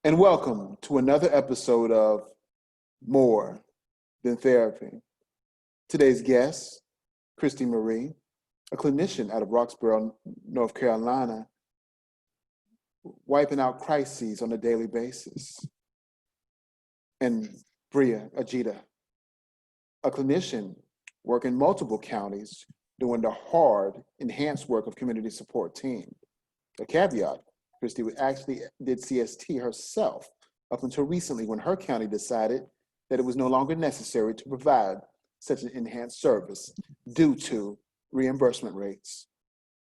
and welcome to another episode of More Than Therapy. Today's guest, Christy Marie, a clinician out of Roxborough, North Carolina, wiping out crises on a daily basis. And Bria Ageda, a clinician working multiple counties doing the hard, enhanced work of community support team. A caveat, Christy actually did CST herself up until recently when her county decided that it was no longer necessary to provide such an enhanced service due to reimbursement rates.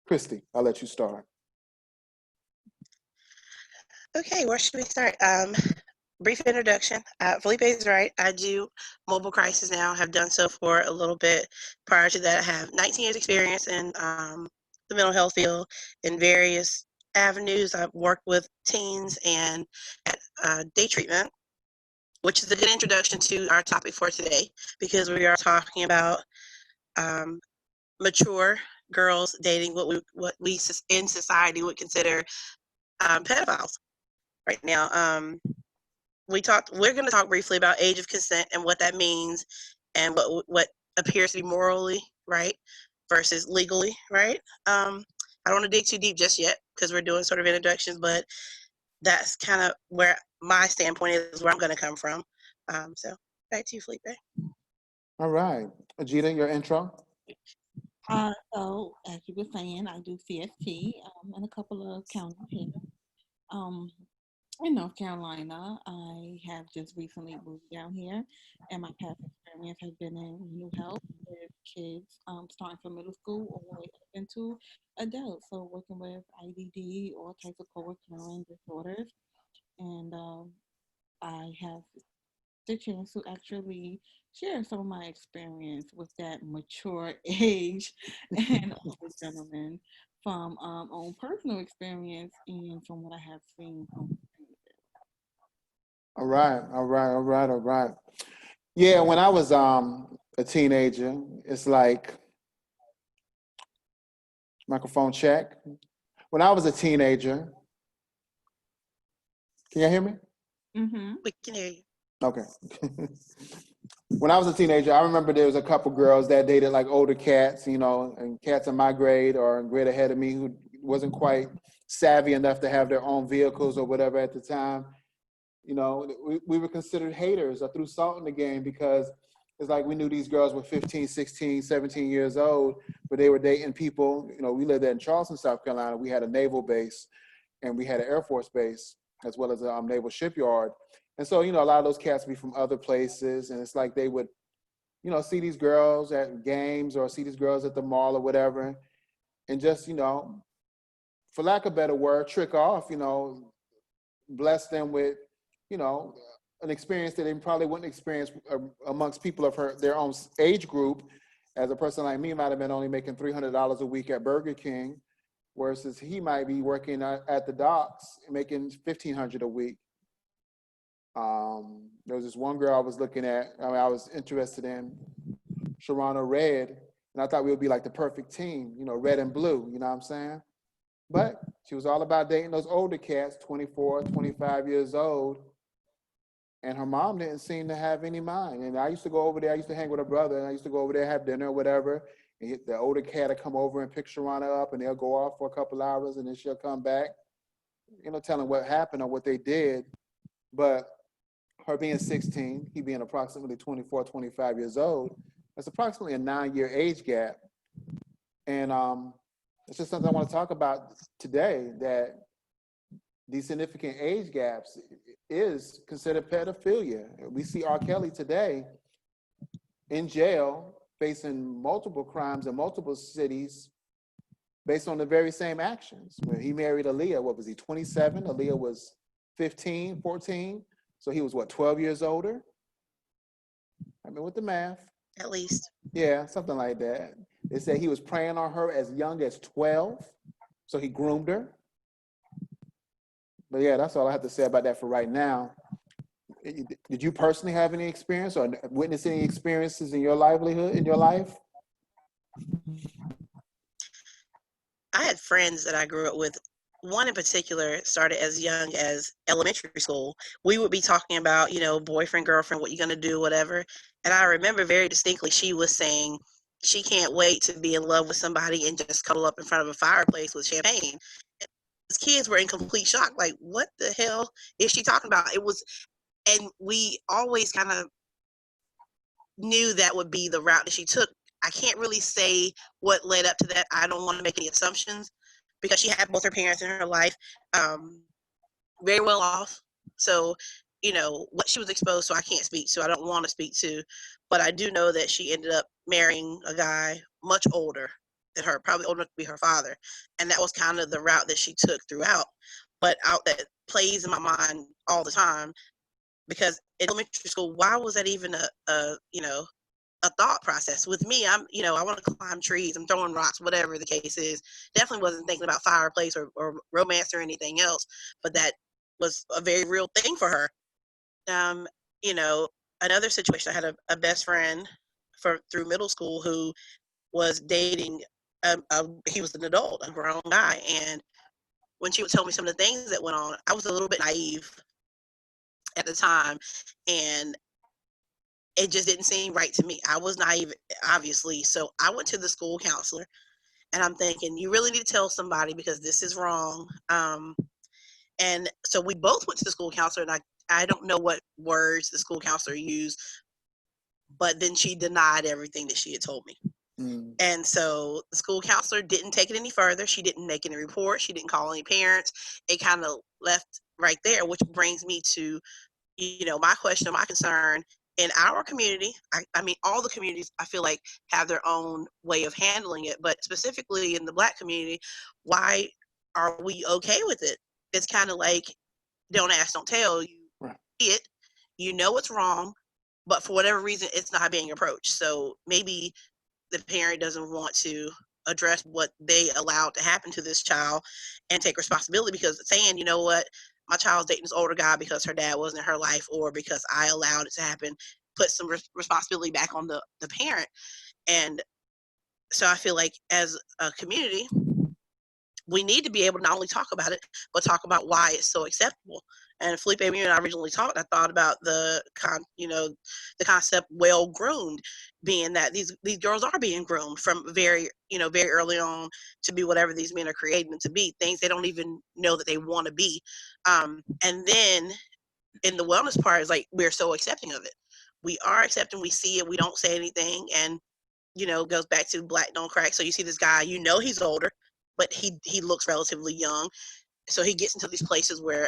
Christy, I'll let you start. Okay, where should we start? Brief introduction. Felipe is right. I do mobile crisis now. Have done so for a little bit. Prior to that, I have 19 years experience in the mental health field in various avenues. I've worked with teens and at day treatment, which is a good introduction to our topic for today because we are talking about mature girls dating what we in society would consider pedophiles. Right now, we're going to talk briefly about age of consent and what that means and what appears to be morally right versus legally right. I don't want to dig too deep just yet because we're doing sort of introductions, but that's kind of where my standpoint is, where I'm going to come from. So back to you, Felipe. All right. Ageda, your intro. So as you were saying, I do CST in a couple of counties here. In North Carolina, I have just recently moved down here, and my past experience has been in mental health with kids starting from middle school all the way up into adults. So working with IDD, all types of co-occurring disorders, and I have the chance to actually share some of my experience with that mature age and older gentlemen from own personal experience and from what I have seen from. All right. Yeah, when I was a teenager, it's like, microphone check. When I was a teenager, can you hear me? Mm-hmm. We can hear you. Okay. When I was a teenager, I remember there was a couple girls that dated like older cats, and cats in my grade or a grade ahead of me who wasn't quite savvy enough to have their own vehicles or whatever at the time. We were considered haters or threw salt in the game because it's like we knew these girls were 15, 16, 17 years old, but they were dating people. We lived in Charleston, South Carolina. We had a naval base and we had an Air Force base as well as a naval shipyard. And so, a lot of those cats would be from other places. And it's like they would, see these girls at games or see these girls at the mall or whatever. And just, for lack of a better word, trick off, bless them with, an experience that they probably wouldn't experience amongst people of their own age group. As a person like me might have been only making $300 a week at Burger King, versus he might be working at the docks and making $1,500 a week. There was this one girl I was looking at. I was interested in, Sharana Red, and I thought we would be like the perfect team, red and blue, you know what I'm saying? But she was all about dating those older cats, 24, 25 years old. And her mom didn't seem to have any mind. And I used to go over there. I used to hang with her brother. And I used to go over there, have dinner or whatever. And the older cat would come over and pick Sharana up. And they'll go off for a couple hours. And then she'll come back, telling what happened or what they did. But her being 16, he being approximately 24, 25 years old, that's approximately a 9-year age gap. And it's just something I want to talk about today, that these significant age gaps is considered pedophilia. We see R. Kelly today in jail facing multiple crimes in multiple cities based on the very same actions. When he married Aaliyah, what was he, 27? Aaliyah was 15, 14. So he was, 12 years older? I mean, with the math. At least. Yeah, something like that. They said he was preying on her as young as 12. So he groomed her. But yeah, that's all I have to say about that for right now. Did you personally have any experience or witness any experiences in your livelihood, in your life? I had friends that I grew up with one in particular started as young as elementary school. We would be talking about, boyfriend, girlfriend, what you gonna do, whatever. And I remember very distinctly she was saying she can't wait to be in love with somebody and just cuddle up in front of a fireplace with champagne. And those kids were in complete shock, like, what the hell is she talking about? And we always kind of knew that would be the route that she took. I can't really say what led up to that. I don't want to make any assumptions because she had both her parents in her life, very well off. So, what she was exposed to, I can't speak to. I don't want to speak to. But I do know that she ended up marrying a guy much older than her, probably older enough to be her father. And that was kind of the route that she took throughout. But that plays in my mind all the time because in elementary school, why was that even a thought process? With me, I want to climb trees, I'm throwing rocks, whatever the case is. Definitely wasn't thinking about fireplace or romance or anything else, but that was a very real thing for her. Um, you know, Another situation, I had a best friend through middle school who was dating, he was an adult, a grown guy. And when she would tell me some of the things that went on, I was a little bit naive at the time. And it just didn't seem right to me. I was naive, obviously. So I went to the school counselor and I'm thinking, you really need to tell somebody because this is wrong. And so we both went to the school counselor, and I don't know what words the school counselor used, but then she denied everything that she had told me. Mm. And so the school counselor didn't take it any further. She didn't make any reports. She didn't call any parents. It kind of left right there, which brings me to, my question, my concern. In our community, I mean, all the communities, I feel like, have their own way of handling it, but specifically in the Black community, why are we okay with it? It's kind of like, don't ask, don't tell. You Right. see it, you know it's wrong, but for whatever reason, it's not being approached. So maybe the parent doesn't want to address what they allowed to happen to this child and take responsibility, because saying, you know what, my child's dating this older guy because her dad wasn't in her life or because I allowed it to happen, put some responsibility back on the parent. And so I feel like as a community, we need to be able to not only talk about it, but talk about why it's so acceptable. And Felipe, you and I originally talked, I thought about the concept well groomed, being that these girls are being groomed from very early on to be whatever these men are creating them to be, things they don't even know that they want to be. And then in the wellness part is like, we're so accepting of it. We are accepting, we see it, we don't say anything. And goes back to Black don't crack. So you see this guy, he's older, but he looks relatively young. So he gets into these places where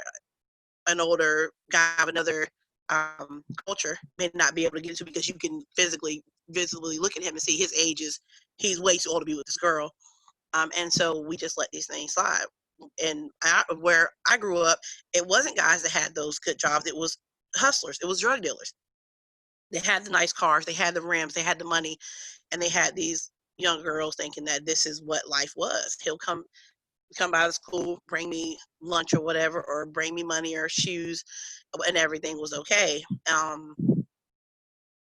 an older guy of another culture may not be able to get into, because you can visibly look at him and see his age he's way too old to be with this girl. And so we just let these things slide. And where I grew up, it wasn't guys that had those good jobs. It was hustlers. It was drug dealers. They had the nice cars, they had the rims, they had the money, and they had these young girls thinking that this is what life was. He'll come by the school, bring me lunch or whatever, or bring me money or shoes, and everything was okay.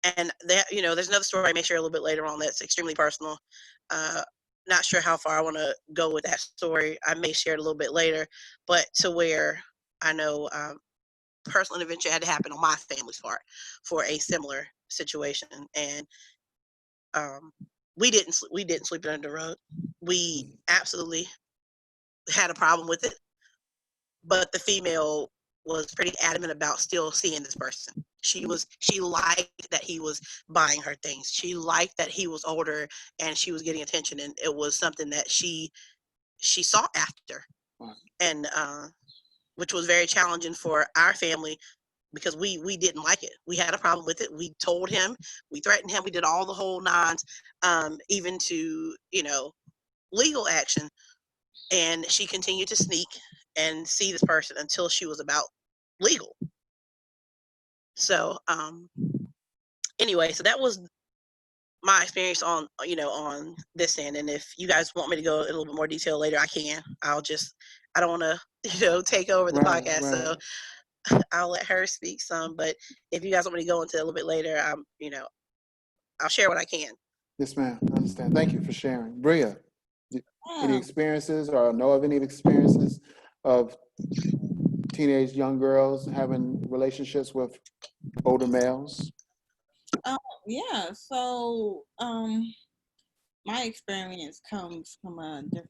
And that, there's another story I may share a little bit later on that's extremely personal. Not sure how far I want to go with that story. I may share it a little bit later, but to where I know personal intervention had to happen on my family's part for a similar situation. And we didn't sleep under the rug. We absolutely had a problem with it, but the female was pretty adamant about still seeing this person. She liked that he was buying her things. She liked that he was older and she was getting attention, and it was something that she sought after. And which was very challenging for our family, because we didn't like it. We had a problem with it. We told him, we threatened him, we did all the whole nines, even to legal action. And she continued to sneak and see this person until she was about legal. So anyway, so that was my experience on this end. And if you guys want me to go in a little bit more detail later, I can. I don't want to take over the podcast. Right. So I'll let her speak some, but if you guys want me to go into a little bit later, I'll share what I can. Yes, ma'am. I understand. Thank you for sharing. Bria. Any experiences or know of any experiences of teenage young girls having relationships with older males? Yeah. So, my experience comes from a different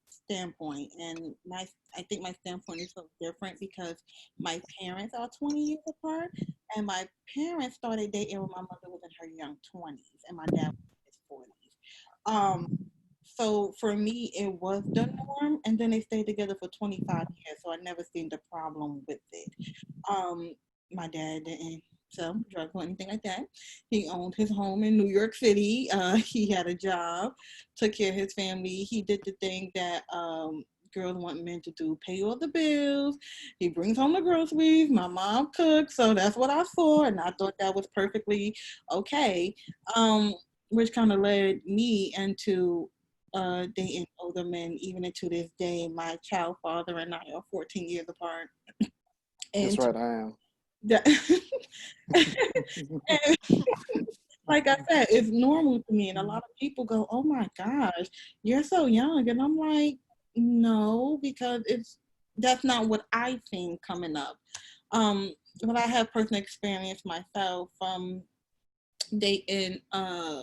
standpoint, and I think my standpoint is so different because my parents are 20 years apart, and my parents started dating when my mother was in her young 20s, and my dad was in his 40s. So for me, it was the norm, and then they stayed together for 25 years, so I never seen the problem with it. Um, my dad didn't sell drugs or anything like that. He owned his home in New York City. He had a job, took care of his family. He did the thing that girls want men to do: pay all the bills. He brings home the groceries. My mom cooks, so that's what I saw, and I thought that was perfectly okay. Which kind of led me into dating older men, even into this day. My child father and I are 14 years apart. That's And right, I am. that, and like I said, it's normal to me. And a lot of people go, "Oh my gosh, you're so young." And I'm like, no, because that's not what I've seen coming up. But I have personal experience myself from dating an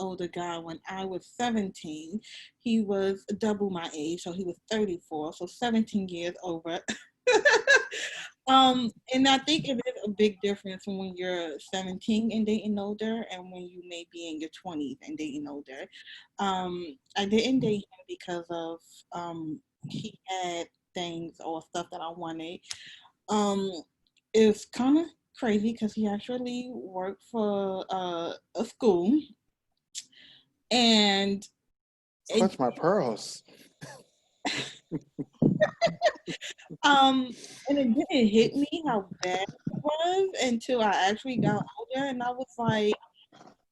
older guy when I was 17. He was double my age, so he was 34, so 17 years over. And I think it is a big difference from when you're 17 and dating older and when you may be in your 20s and dating older. I didn't date him because of he had things or stuff that I wanted. Um, it's kind of crazy because he actually worked for a school, and it Clutch my pearls. and it didn't hit me how bad it was until I actually got older, and I was like,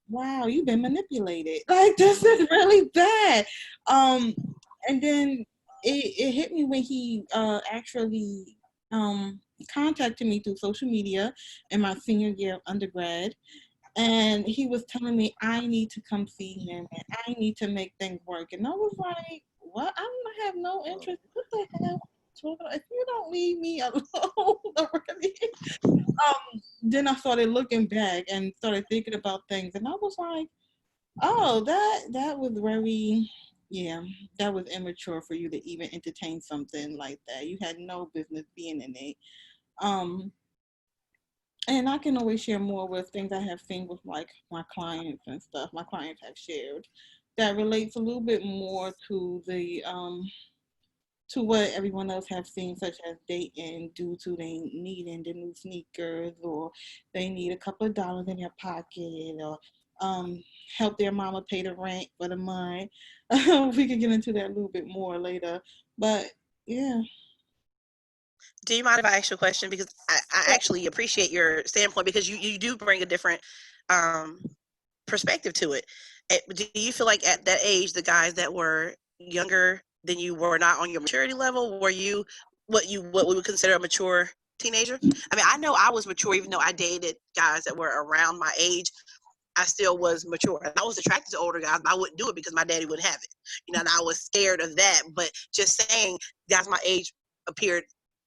wow, you've been manipulated. Like, this is really bad. And then it hit me when he actually contacted me through social media in my senior year of undergrad. And he was telling me I need to come see him and I need to make things work. And I was like, what? I don't have no interest. What the hell? If you don't leave me alone already. Then I started looking back and started thinking about things, and I was like, oh, that was very, yeah, that was immature for you to even entertain something like that. You had no business being in it. Um, and I can always share more with things I have seen with like my clients and stuff. My clients have shared that relates a little bit more to what everyone else have seen, such as dating due to they needing the new sneakers, or they need a couple of dollars in their pocket, or um, help their mama pay the rent for the month. We could get into that a little bit more later, but yeah. Do you mind if I ask you a question? Because I actually appreciate your standpoint because you do bring a different um, perspective to it. Do you feel like at that age, the guys that were younger than you were not on your maturity level? Were you what we would consider a mature teenager? I mean, I know I was mature even though I dated guys that were around my age. I still was mature. I was attracted to older guys, but I wouldn't do it because my daddy wouldn't have it. And I was scared of that. But just saying, guys my age appeared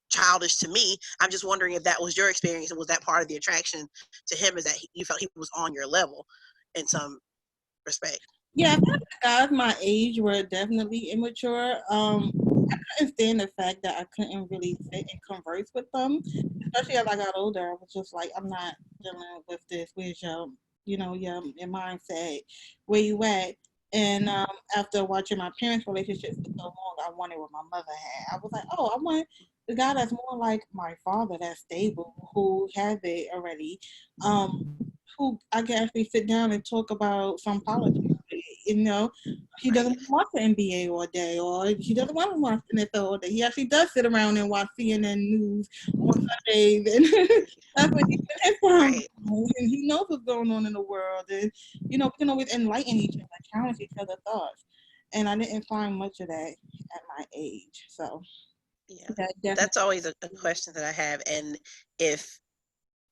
childish to me. I'm just wondering if that was your experience and was that part of the attraction to him, is that you felt he was on your level in some respect. Yeah, I feel like the guys my age were definitely immature. I couldn't stand the fact that I couldn't really sit and converse with them, especially as I got older. I was just like, I'm not dealing with this. Where's your, your mindset? Where you at? And after watching my parents' relationships for so long, I wanted what my mother had. I was like, oh, I want the guy that's more like my father, that's stable, who has it already, who I can actually sit down and talk about some politics. You know, he doesn't watch the NBA all day, or he doesn't want to watch NFL all day. He actually does sit around and watch CNN news on Sundays, and that's what he gets his time. Right. And he knows what's going on in the world, and we can always enlighten each other, challenge each other's thoughts. And I didn't find much of that at my age, so Yeah. that definitely. That's always a question that I have. And if,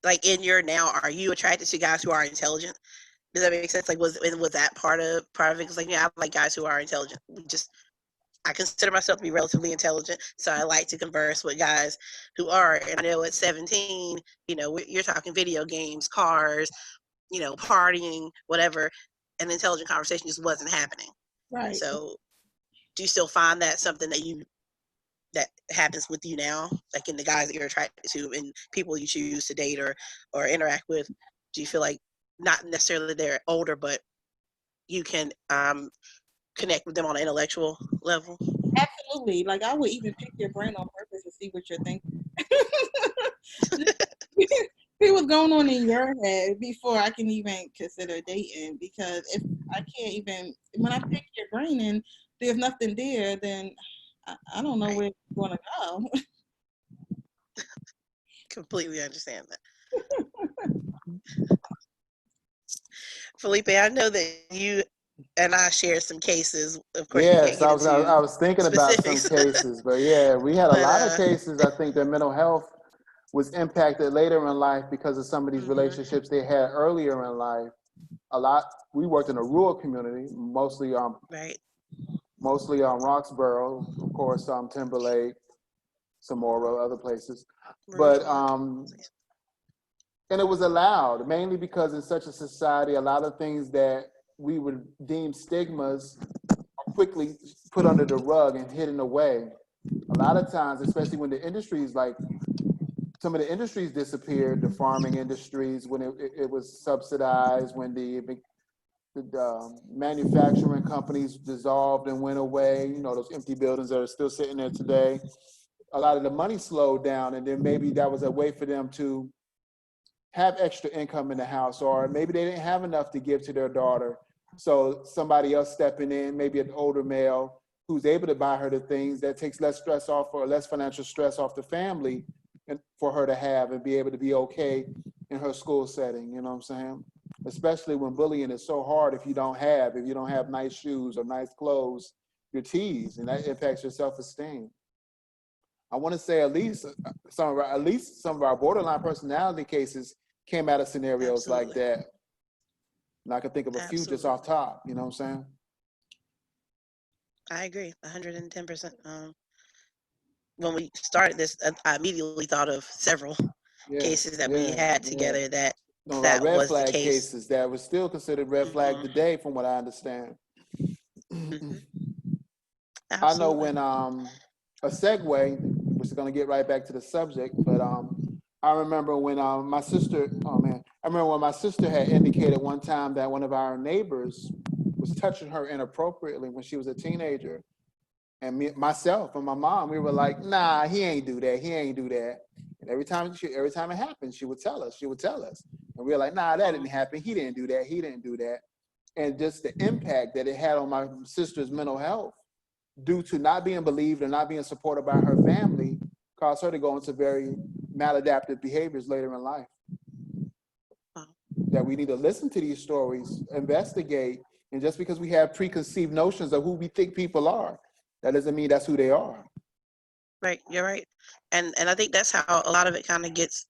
like, in your now, are you attracted to guys who are intelligent? Does that make sense? Like, was that part of it? Because, like, yeah, I like guys who are intelligent. I consider myself to be relatively intelligent, so I like to converse with guys who are. And I know at 17, you're talking video games, cars, partying, whatever. An intelligent conversation just wasn't happening. Right. So, do you still find that something that happens with you now, like in the guys that you're attracted to and people you choose to date or interact with? Do you feel like not necessarily they're older, but you can connect with them on an intellectual level? Absolutely. Like, I would even pick your brain on purpose to see what you're thinking. See what's going on in your head before I can even consider dating. Because if I can't even, when I pick your brain and there's nothing there, then I don't know where it's going to go. Completely understand that. Felipe, I know that you and I shared some cases. Of course, we can't Yes, get I into was thinking about some specifics. cases, but yeah, we had a lot of But cases. I think their mental health was impacted later in life because of some of these relationships they had earlier in life. We worked in a rural community, mostly right. Roxborough, of course, Timberlake, Samora, other places. Rural But communities. and it was allowed mainly because in such a society, a lot of things that we would deem stigmas are quickly put under the rug and hidden away. A lot of times, especially when the industries, like some of the industries disappeared, the farming industries, when it was subsidized, when the manufacturing companies dissolved and went away, those empty buildings that are still sitting there today. A lot of the money slowed down, and then maybe that was a way for them to have extra income in the house, or maybe they didn't have enough to give to their daughter. So somebody else stepping in, maybe an older male who's able to buy her the things that takes less stress off or less financial stress off the family and for her to have and be able to be okay in her school setting, you know what I'm saying? Especially when bullying is so hard if you don't have nice shoes or nice clothes, you're teased, and that impacts your self-esteem. I want to say at least some of our borderline personality cases came out of scenarios like that. And I can think of a few just off top, you know what I'm saying? I agree, 110%. When we started this, I immediately thought of several cases that we had together that Some of our red was the flag case. cases that were still considered red flag today, from what I understand. I know when a segue, which is going to get right back to the subject, but I remember when my sister had indicated one time that one of our neighbors was touching her inappropriately when she was a teenager. And myself and my mom, we were like, nah, he ain't do that. He ain't do that. And every time it happened, she would tell us. And we were like, nah, that didn't happen. He didn't do that. He didn't do that. And just the impact that it had on my sister's mental health due to not being believed and not being supported by her family caused her to go into very maladaptive behaviors later in life. That we need to listen to these stories, investigate, and just because we have preconceived notions of who we think people are, that doesn't mean that's who they are. Right, you're right. And I think that's how a lot of it kind of gets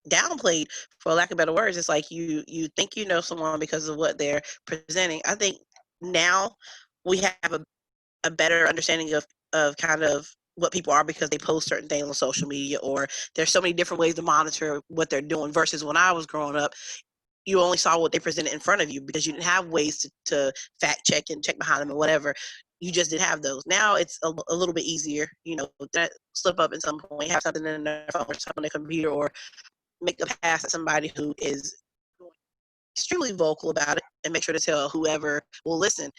downplayed, for lack of better words. It's like you think you know someone because of what they're presenting. I think now we have a better understanding of kind of what people are because they post certain things on social media, or there's so many different ways to monitor what they're doing, versus when I was growing up, you only saw what they presented in front of you because you didn't have ways to fact check and check behind them or whatever. You just didn't have those. Now it's a little bit easier, that slip up at some point, have something in their phone or something on their computer, or make a pass at somebody who is extremely vocal about it and make sure to tell whoever will listen.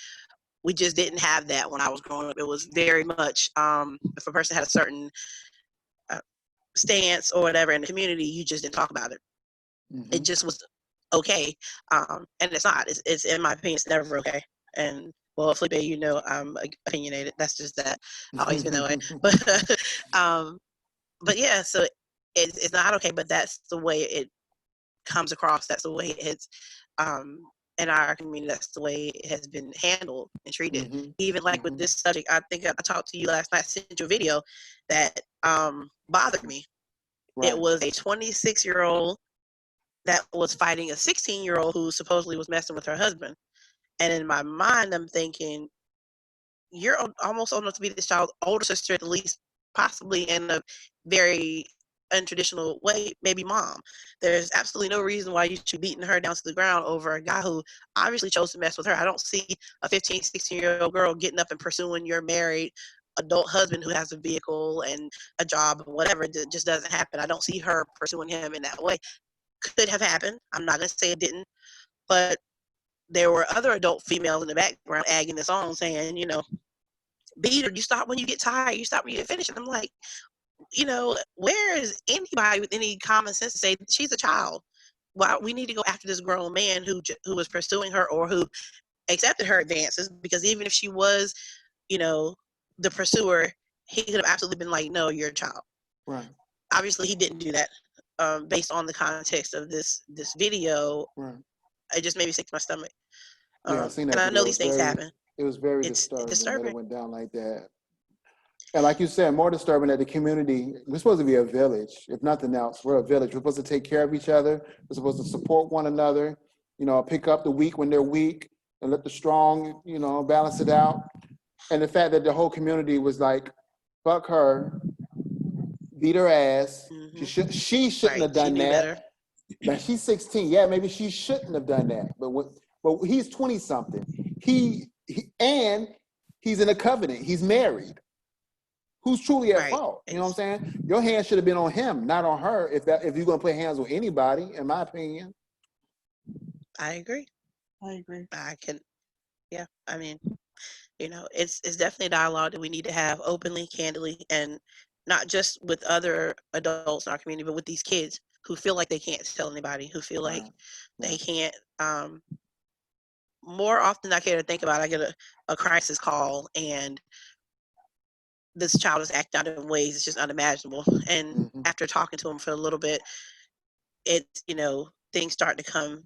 We just didn't have that when I was growing up. It was very much, if a person had a certain stance or whatever in the community, you just didn't talk about it. It just was okay. And it's not. It's in my opinion, it's never okay. And well, Felipe, I'm opinionated. That's just that. I've always been that way. But yeah, so it's not okay. But that's the way it comes across. That's the way it hits. In our community, that's the way it has been handled and treated. Even like with this subject, I think I talked to you last night, sent you a video that bothered me. Right. It was a 26-year-old that was fighting a 16-year-old who supposedly was messing with her husband. And in my mind, I'm thinking, you're almost old enough to be this child's older sister, at least possibly in a very untraditional way, maybe mom. There's absolutely no reason why you should be beating her down to the ground over a guy who obviously chose to mess with her. I don't see a 15, 16-year-old girl getting up and pursuing your married adult husband who has a vehicle and a job or whatever. It just doesn't happen. I don't see her pursuing him in that way. Could have happened. I'm not going to say it didn't, but there were other adult females in the background egging this on, saying, beat her, you stop when you get tired, you stop when you get finished. And I'm like, where is anybody with any common sense to say she's a child? Why we need to go after this grown man who was pursuing her or who accepted her advances? Because even if she was, the pursuer, he could have absolutely been like, no, you're a child. Right. Obviously, he didn't do that. Based on the context of this video, Right. it just made me sick to my stomach. Yeah, I seen that and I know video. these things happen. It was very It's disturbing that disturbing. it went down like that. And like you said, more disturbing that the community, we're supposed to be a village. If nothing else, we're a village. We're supposed to take care of each other. We're supposed to support one another, pick up the weak when they're weak and let the strong, balance it out. And the fact that the whole community was like, fuck her, beat her ass. Mm-hmm. She shouldn't have done that. Better. Now she's 16. Yeah, maybe she shouldn't have done that. But he's 20 something. And he's in a covenant. He's married. Who's truly at fault? You know what I'm saying? Your hand should have been on him, not on her. If you're gonna play hands with anybody, in my opinion. I agree. Yeah. I mean, it's definitely a dialogue that we need to have openly, candidly, and not just with other adults in our community, but with these kids who feel like they can't tell anybody, who feel like they can't. More often than I care to think about, I get a crisis call and this child is acting out in ways it's just unimaginable. And after talking to him for a little bit, it's, things start to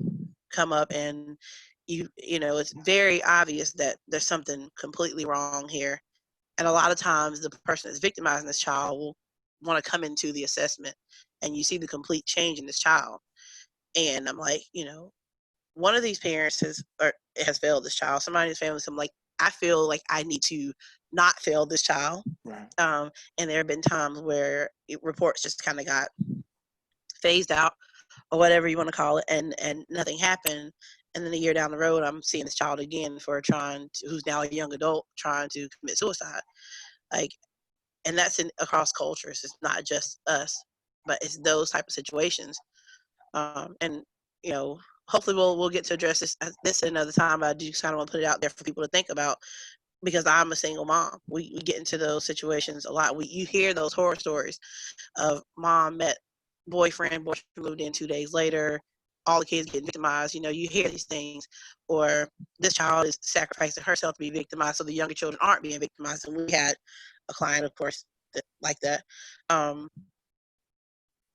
come up, and it's very obvious that there's something completely wrong here. And a lot of times the person that's victimizing this child will want to come into the assessment, and you see the complete change in this child. And I'm like, one of these parents has failed this child. Somebody in his family, so I'm like, I feel like I need to not fail this child. Right. And there have been times where reports just kind of got phased out or whatever you want to call it, and nothing happened. And then a year down the road, I'm seeing this child again who's now a young adult trying to commit suicide. And that's across cultures. It's not just us, but it's those type of situations. And hopefully we'll get to address this another time. But I do just kind of want to put it out there for people to think about, because I'm a single mom. We get into those situations a lot. You hear those horror stories of mom met boyfriend moved in 2 days later, all the kids getting victimized. You hear these things, or this child is sacrificing herself to be victimized so the younger children aren't being victimized. And we had a client, of course, like that.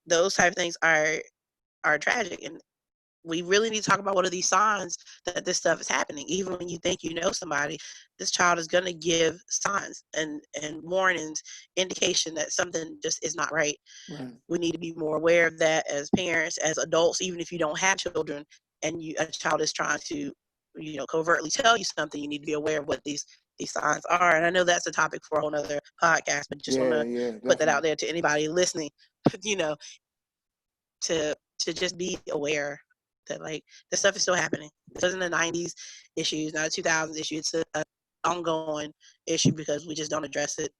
Those type of things are tragic, and we really need to talk about what are these signs that this stuff is happening. Even when you think somebody, this child is going to give signs and warnings, indication that something just is not right. We need to be more aware of that as parents, as adults. Even if you don't have children and a child is trying to covertly tell you something, you need to be aware of what these signs are. And I know that's a topic for a whole nother podcast, but just want to put that out there to anybody listening, to just be aware that this stuff is still happening. This isn't a 90s issue, it's not a 2000s issue. It's an ongoing issue because we just don't address it.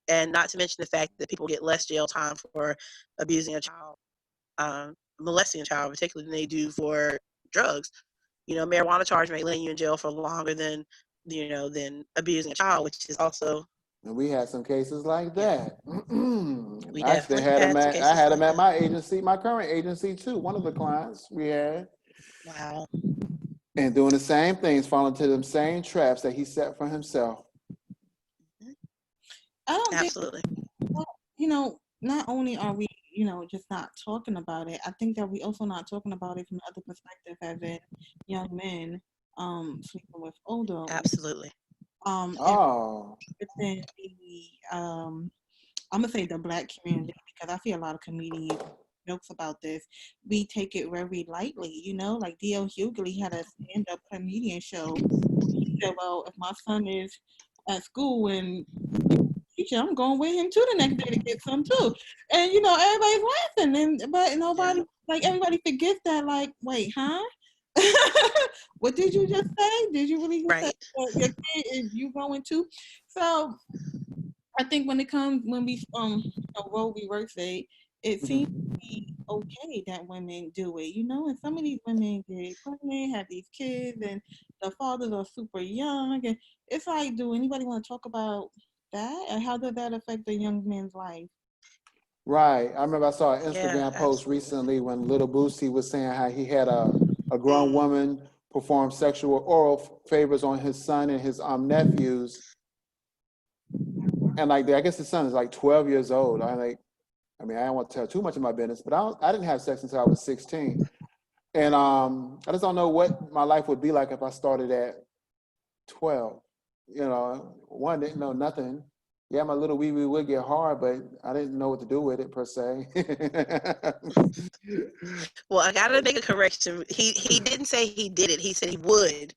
And not to mention the fact that people get less jail time for abusing a child, molesting a child particularly, than they do for drugs. Marijuana charge may land you in jail for longer than abusing a child, which is also. And we had some cases like that. We I actually had had them some at, cases I had like them at that. my agency, my current agency too. One of the clients we had. Wow. And doing the same things, falling into them same traps that he set for himself. I don't Absolutely. think, not only are we, just not talking about it, I think that we also not talking about it from the other perspective, as in young men sleeping with older. Absolutely. Within the I'm gonna say the Black community, because I see a lot of comedians jokes about this, we take it very lightly, you know. Like D.L. Hughley had a stand-up comedian show. He said, "Well, if my son is at school and teacher, I'm going with him to the next day to get some too." And you know, everybody's laughing, but nobody, like, everybody forgets that. Like, wait, huh? What did you just say? Did you really just say Right. that your kid is you going to? So I think when we Roe v. Wade, it seems to be okay that women do it, you know. And some of these women get pregnant, have these kids, and the fathers are super young, and it's like, do anybody want to talk about that, and how does that affect the young man's life? Right. I remember I saw an Yeah, Instagram post absolutely. recently when little Boosie was saying how he had a grown Mm, woman perform sexual oral favors on his son and his nephews. And like, I guess his son is like 12 years old. I mean, I don't want to tell too much of my business, but I didn't have sex until I was 16. And I just don't know what my life would be like if I started at 12. You know, one, didn't know nothing. Yeah, my little wee wee would get hard, but I didn't know what to do with it per se. well, I gotta make a correction. He didn't say he did it. He said he would,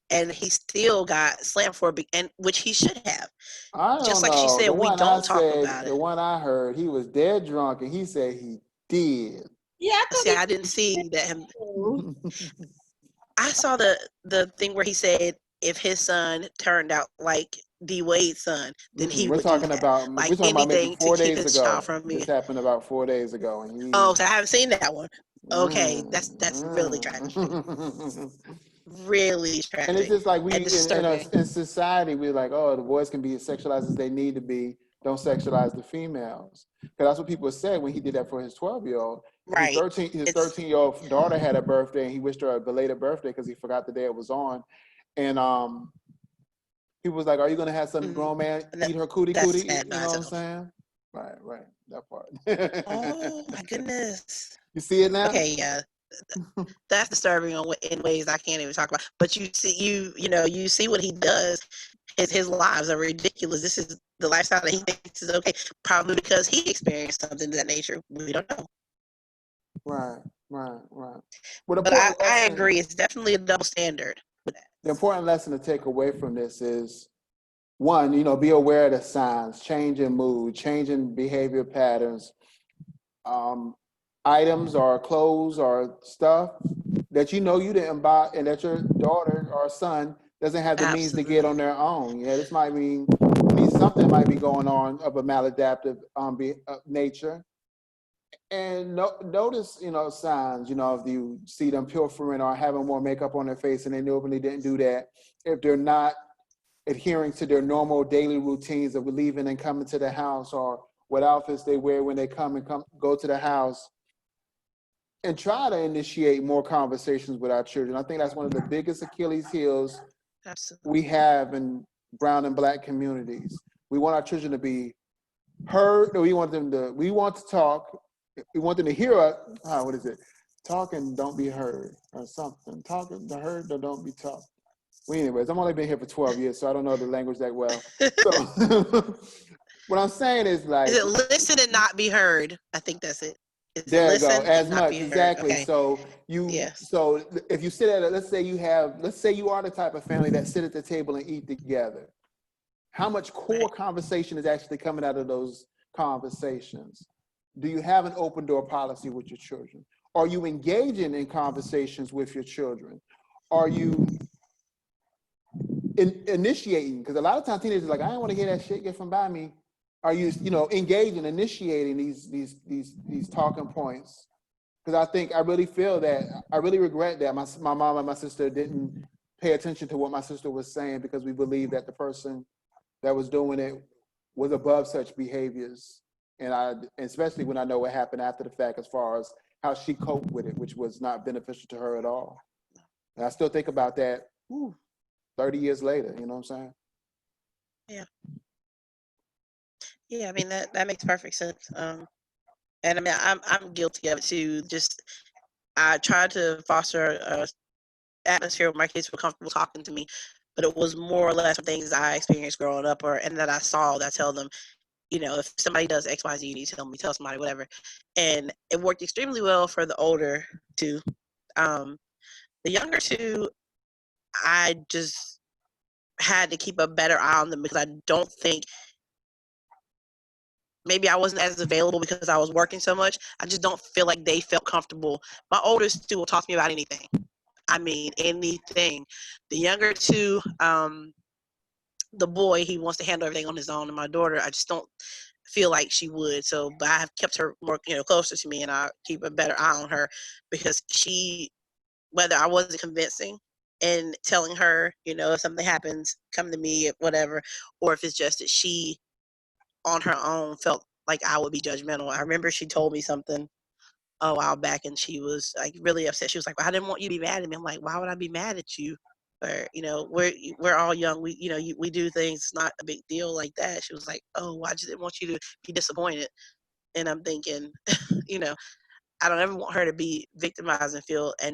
and he still got slammed for it, and which he should have. I Just don't like she know. said, The we one I don't talk said, about the it. one I heard, he was dead drunk and he said he did. Yeah, I thought See, he I didn't see that him. was. I saw the thing where he said if his son turned out like D Wade's son, then he We're would do talking that. about Like we're talking about maybe anything to 4 keep days his child ago. from This me. happened about 4 days ago, and Oh, so I haven't seen that one. Okay, that's really tragic. mm. Really And it's tragic just like we and disturbing. in society, we're like, oh, the boys can be as sexualized as they need to be. Don't sexualize the females, because that's what people said when he did that for his 12-year-old. Right. His It's 13-year-old daughter had a birthday, and he wished her a belated birthday because he forgot the day it was on. And he was like, "Are you gonna have some mm, grown man that, eat her cootie that's cootie?" sad You know what I'm myself. saying? Right, that part. Oh my goodness. You see it now? Okay, yeah, that's disturbing in ways I can't even talk about. But you see, you see what he does. His lives are ridiculous. This is the lifestyle that he thinks is okay, probably because he experienced something of that nature. We don't know. Right. Well, But I agree. It's definitely a double standard with that. the important lesson to take away from this is one, be aware of the signs, change in mood, change in behavior patterns, items or clothes or stuff that you didn't buy and that your daughter or son doesn't have the means to get on Absolutely. their own. Yeah, this might mean something might be going on of a maladaptive nature. And notice, signs, if you see them pilfering or having more makeup on their face and they normally didn't do that, if they're not adhering to their normal daily routines of leaving and coming to the house, or what outfits they wear when they go to the house, and try to initiate more conversations with our children. I think that's one of the biggest Achilles heels Absolutely. we have in brown and black communities. We want our children to be heard, or we want to talk. We want them to hear us. What is it? Talk and don't be heard, or something. Talk and heard, or don't be taught. Well, anyways, I've only been here for 12 years, so I don't know the language that well. So what I'm saying is, Is like, it listen and not be heard? I think that's it. Is it there you go, listen and as not much, be heard? exactly. Okay. So Yes. if you sit at let's say you are the type of family that sit at the table and eat together. How much core Right. conversation is actually coming out of those conversations? Do you have an open door policy with your children? Are you engaging in conversations with your children? Are you initiating? Because a lot of times teenagers are like, I don't want to hear that shit, get from by me. Are you, engaging, initiating these talking points? Because I really feel that, I really regret that my mom and my sister didn't pay attention to what my sister was saying, because we believed that the person that was doing it was above such behaviors. And especially when I know what happened after the fact, as far as how she coped with it, which was not beneficial to her at all. And I still think about that 30 years later, you know what I'm saying? Yeah. Yeah. I mean that makes perfect sense. And I mean I'm guilty of it too. Just I tried to foster a atmosphere where my kids were comfortable talking to me, but it was more or less things I experienced growing up and that I saw that I tell them you know, if somebody does X, Y, Z, you need to tell somebody, whatever. And it worked extremely well for the older two. The younger two, I just had to keep a better eye on them because I don't think, maybe I wasn't as available because I was working so much. I just don't feel like they felt comfortable. My oldest two will talk to me about anything. I mean, anything. The younger two, the boy, he wants to handle everything on his own, and my daughter, I just don't feel like she would. So, but I have kept her more, you know, closer to me, and I keep a better eye on her because she, whether I wasn't convincing and telling her, you know, if something happens, come to me, whatever, or if it's just that she on her own felt like I would be judgmental. I remember she told me something a while back, and she was like really upset. She was like, well, "I didn't want you to be mad at me." I'm like, "Why would I be mad at you? Or, you know, we're all young. We, you know, we do things. It's not a big deal like that." She was like, "Oh, well, I just didn't want you to be disappointed." And I'm thinking, you know, I don't ever want her to be victimized and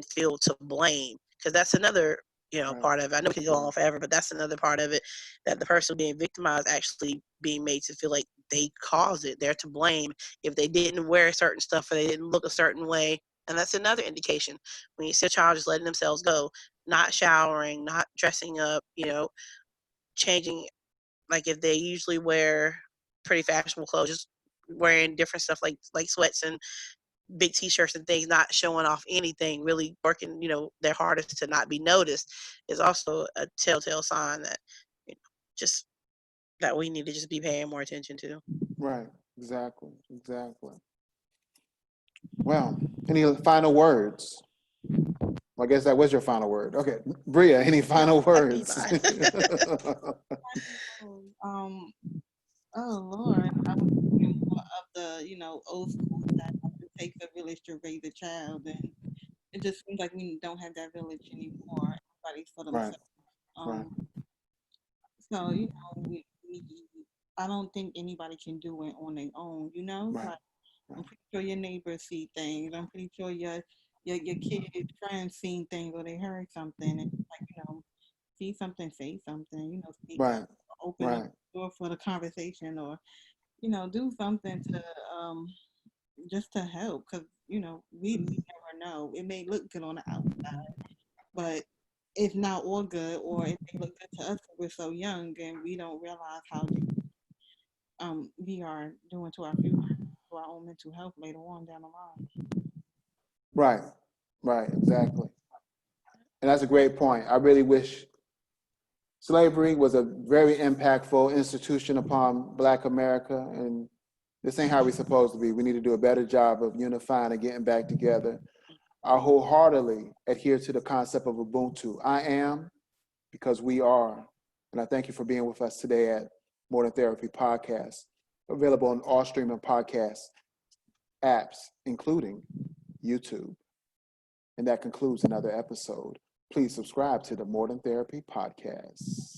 feel to blame, because that's another, you know, Right. part of it. I know we could go on forever, but that's another part of it, that the person being victimized actually being made to feel like they caused it. They're to blame if they didn't wear certain stuff or they didn't look a certain way. And that's another indication when you see a child just letting themselves go, not showering, not dressing up, you know, changing, like if they usually wear pretty fashionable clothes, just wearing different stuff like sweats and big t-shirts and things, not showing off anything, really working, you know, their hardest to not be noticed, is also a telltale sign that, you know, just that we need to just be paying more attention to. Right. Exactly. Exactly. Well, any final words? I guess that was your final word. Okay, Bria, any final That'd be words? fine. Um, oh Lord, I was thinking more of the, you know, old school that it takes a village to raise a child, and it just seems like we don't have that village anymore. Everybody's for Right. themselves. Right. So you know, I don't think anybody can do it on their own. You know, Right. like I'm Right. pretty sure your neighbors see things. I'm pretty sure your kids' friends seen things or they heard something. And like, you know, see something, say something. You know, speak up, Right. open up Right. the door for the conversation, or you know, do something to just to help. Because you know, we never know. It may look good on the outside, but it's not all good, or it may look good to us because we're so young and we don't realize how we are doing to our future, to our own mental health later on down the line. Right. Right. Exactly. And that's a great point. I really wish slavery was a very impactful institution upon Black America, and this ain't how we're supposed to be. We need to do a better job of unifying and getting back together. I wholeheartedly adhere to the concept of Ubuntu. I am because we are. And I thank you for being with us today at Modern Therapy Podcast, available on all streaming podcast apps, including YouTube. And that concludes another episode. Please subscribe to the Modern Therapy Podcast.